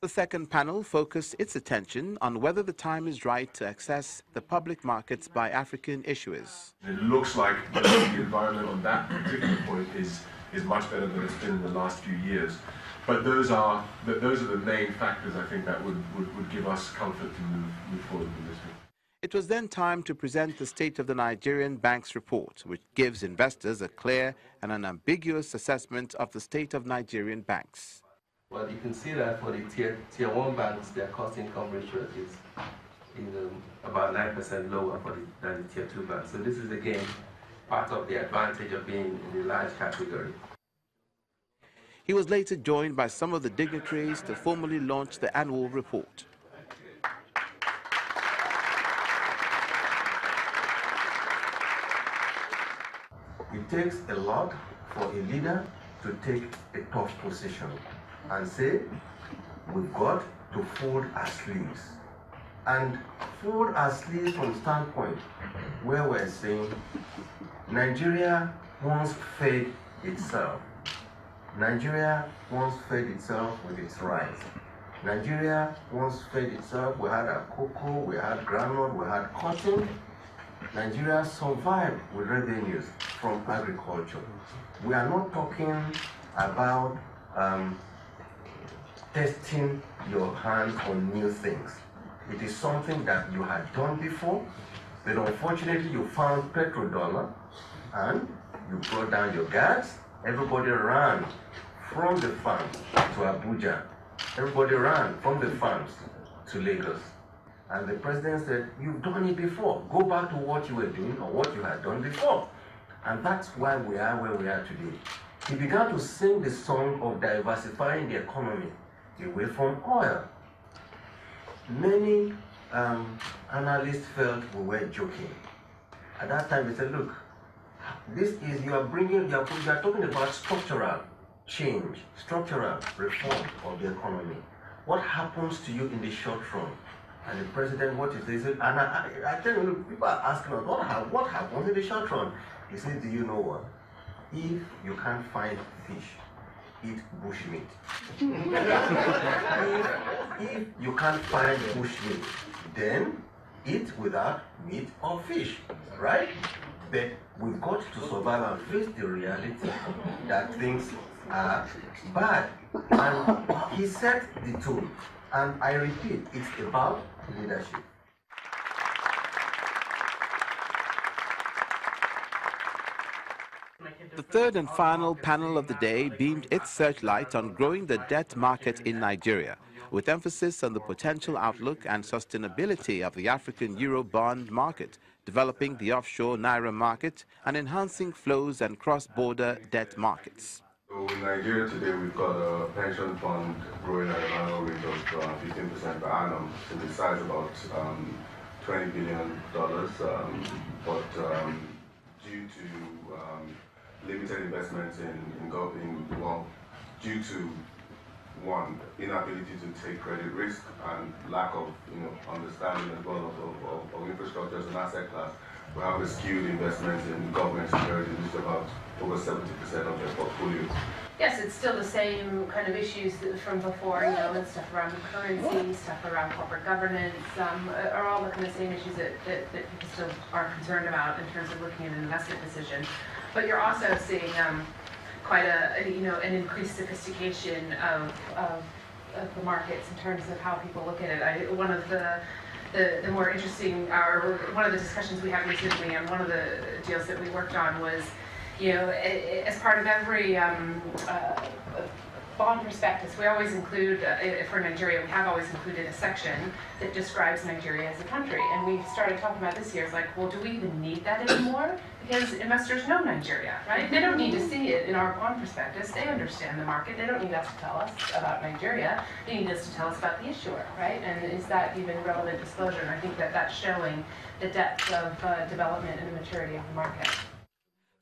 The second panel focused its attention on whether the time is right to access the public markets by African issuers. It looks like the environment on that particular point is much better than it's been in the last few years. But those are the main factors, I think, that would give us comfort to move forward with this week. It was then time to present the State of the Nigerian Banks report, which gives investors a clear and unambiguous assessment of the state of Nigerian banks. Well, you can see that for the tier 1 banks, their cost-income ratio is about 9% lower than the tier 2 banks. So this is, again, part of the advantage of being in the large category. He was later joined by some of the dignitaries to formally launch the annual report. It takes a lot for a leader to take a tough position and say, we've got to fold our sleeves. And fold our sleeves from the standpoint where we're saying Nigeria once fed itself. Nigeria once fed itself with its rice. Nigeria once fed itself. We had our cocoa, we had groundnut, we had cotton. Nigeria survived with revenues from agriculture. We are not talking about testing your hands on new things. It is something that you had done before, but unfortunately you found petrodollar and you brought down your guards. Everybody ran from the farms to Abuja. Everybody ran from the farms to Lagos. And the president said, you've done it before. Go back to what you were doing or what you had done before. And that's why we are where we are today. He began to sing the song of diversifying the economy away from oil. Many analysts felt we were joking. At that time, they said, look, you are talking about structural change, structural reform of the economy. What happens to you in the short run? And the president, what is this? And I tell you, people are asking us, what happens in the short run? He said, do you know what? If you can't find fish, eat bushmeat. if you can't find bushmeat, then eat without meat or fish, right? But we've got to survive and face the reality that things are bad. And he set the tone. And I repeat, it's about leadership. The third and final panel of the day beamed its searchlight on growing the debt market in Nigeria, with emphasis on the potential outlook and sustainability of the African Euro bond market, developing the offshore Naira market, and enhancing flows and cross-border debt markets. So in Nigeria today, we've got a pension fund growing at an annual rate of 15% per annum, in the size of about $20 billion. But due to limited investments due to one, inability to take credit risk and lack of understanding as well of infrastructure as an asset class, we have a skewed investments in government securities, which is about over 70% of their portfolio. Yes, it's still the same kind of issues from before, and stuff around currency, stuff around corporate governance, are all the kind of same issues that people still are concerned about in terms of looking at an investment decision. But you're also seeing quite an increased sophistication of the markets in terms of how people look at it. One of the more interesting, one of the discussions we had recently on one of the deals that we worked on was, as part of every bond prospectus, we always include, for Nigeria, we have always included a section that describes Nigeria as a country. And we started talking about this year, it's like, well, do we even need that anymore? Because investors know Nigeria, right? They don't need to see it in our bond prospectus. They understand the market. They don't need us to tell us about Nigeria. They need us to tell us about the issuer, right? And is that even relevant disclosure? And I think that that's showing the depth of development and the maturity of the market.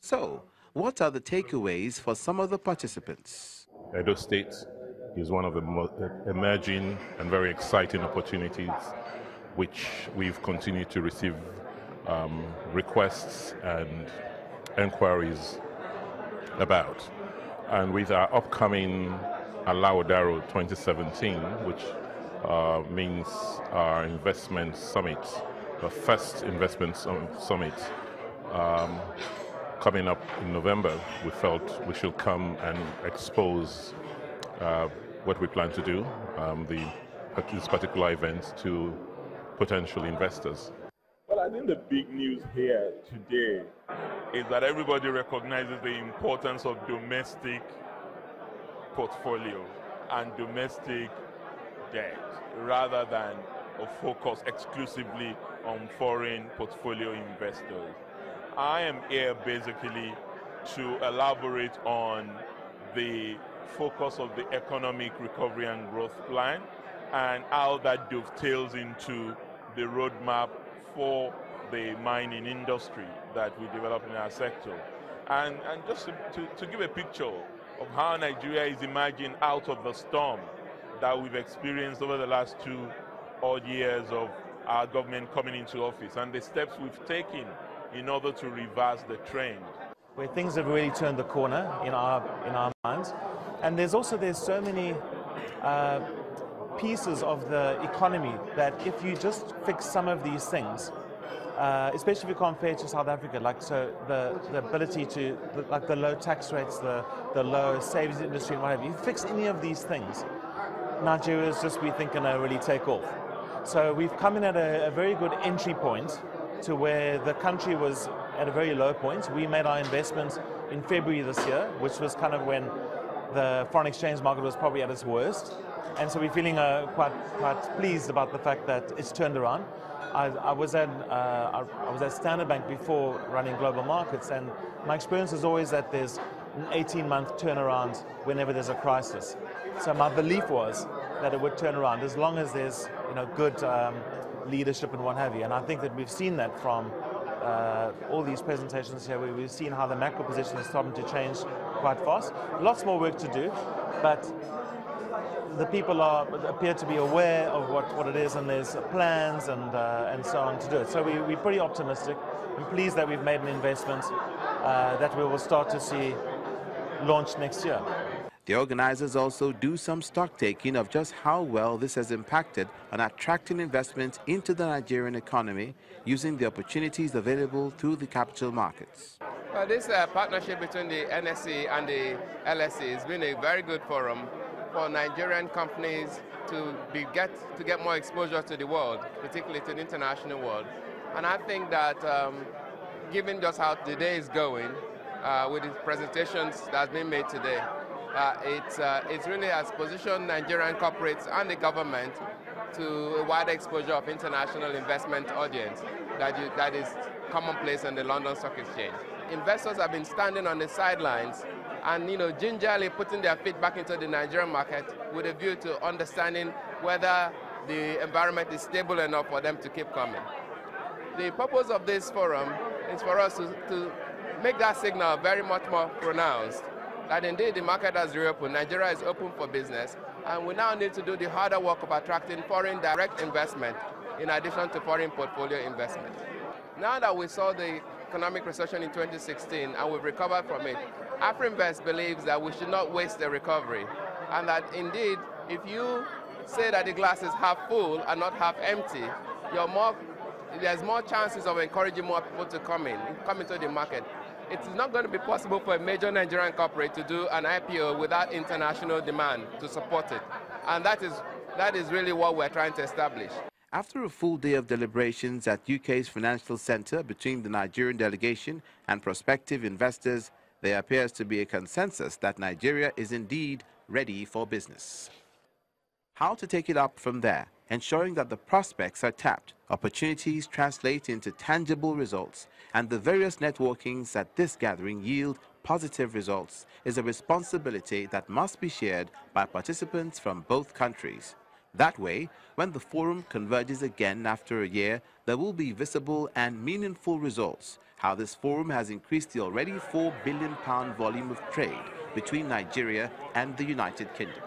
So, what are the takeaways for some of the participants? Edo State is one of the most emerging and very exciting opportunities which we've continued to receive requests and inquiries about. And with our upcoming Alaudaro 2017, which means our investment summit, the first investment summit coming up in November. We felt we should come and expose what we plan to do, this particular event, to potential investors. Well, I think the big news here today is that everybody recognizes the importance of domestic portfolio and domestic debt rather than a focus exclusively on foreign portfolio investors. I am here basically to elaborate on the focus of the economic recovery and growth plan and how that dovetails into the roadmap for the mining industry that we develop in our sector. And just to give a picture of how Nigeria is emerging out of the storm that we've experienced over the last 2 odd years of our government coming into office and the steps we've taken in order to reverse the trend. Where things have really turned the corner in our minds. And there's so many pieces of the economy that if you just fix some of these things, especially if you compare to South Africa, like so the ability to, like the low tax rates, the low savings industry and whatever, you fix any of these things, Nigeria is just, we think, going to really take off. So we've come in at a very good entry point to where the country was at a very low point. We made our investment in February this year, which was kind of when the foreign exchange market was probably at its worst. And so we're feeling quite pleased about the fact that it's turned around. I was at Standard Bank before running global markets, and my experience is always that there's an 18-month turnaround whenever there's a crisis. So my belief was that it would turn around as long as there's good leadership and what have you. And I think that we've seen that from all these presentations here, where we've seen how the macro position is starting to change quite fast. Lots more work to do, but the people appear to be aware of what it is, and there's plans and so on to do it. So we're pretty optimistic and pleased that we've made an investment that we will start to see launch next year. The organizers also do some stock taking of just how well this has impacted on attracting investment into the Nigerian economy using the opportunities available through the capital markets. Well, this partnership between the NSE and the LSE has been a very good forum for Nigerian companies to get more exposure to the world, particularly to the international world. And I think that given just how the day is going, with the presentations that have been made today, it really has positioned Nigerian corporates and the government to a wider exposure of international investment audience that is commonplace on the London Stock Exchange. Investors have been standing on the sidelines and gingerly putting their feet back into the Nigerian market with a view to understanding whether the environment is stable enough for them to keep coming. The purpose of this forum is for us to make that signal very much more pronounced, that indeed the market has reopened, Nigeria is open for business, and we now need to do the harder work of attracting foreign direct investment in addition to foreign portfolio investment. Now that we saw the economic recession in 2016 and we've recovered from it, Afrinvest believes that we should not waste the recovery, and that indeed if you say that the glass is half full and not half empty, there's more chances of encouraging more people to come into the market. It's not going to be possible for a major Nigerian corporate to do an IPO without international demand to support it. And that is really what we're trying to establish. After a full day of deliberations at UK's Financial Centre between the Nigerian delegation and prospective investors, there appears to be a consensus that Nigeria is indeed ready for business. How to take it up from there, ensuring that the prospects are tapped, opportunities translate into tangible results, and the various networkings at this gathering yield positive results, is a responsibility that must be shared by participants from both countries. That way, when the forum converges again after a year, there will be visible and meaningful results, how this forum has increased the already £4 billion volume of trade between Nigeria and the United Kingdom.